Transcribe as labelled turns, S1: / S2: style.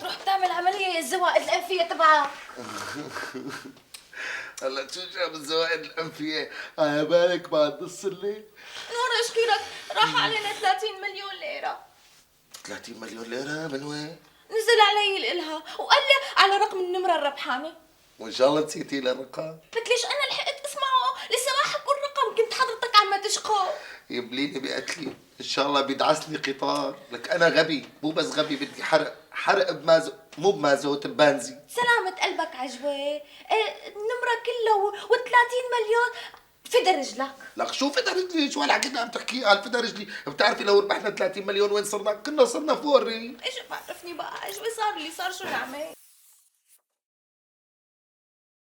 S1: تروح بتعمل عملية الزوائد الأنفية تبعها.
S2: هلا شو جاب الزوائد الأنفية؟ على بالك بعد نص الليل؟
S1: نور اشكرك، راح علينا 30 مليون ليرة.
S2: 30 مليون ليرة من وين؟
S1: نزل علي الإلها وقال لي على رقم النمرة الربحانة.
S2: وإن شاء الله نسيتي الرقم.
S1: قلت ليش أنا لحقت أسمعه، لسه ما حكوا الرقم، كنت حضرتك عم تشقى.
S2: يبليني بقتلي، إن شاء الله بيدعسني قطار، لك أنا غبي، مو بس غبي بدي حرق بمازو، مو بمازوت ببنزين.
S1: سلامة قلبك عجوة، النمرة كلها و30 مليون فدا رجلك.
S2: لك شو فدا رجلي؟ شو هالحكي اللي عم تحكيه؟ قال فدا رجلي، بتعرفي لو ربحنا 30 مليون وين صرنا؟ كنا صرنا فوق الريف.
S1: ايش بعرفني بقى عجوة، صار اللي صار، شو نعمل؟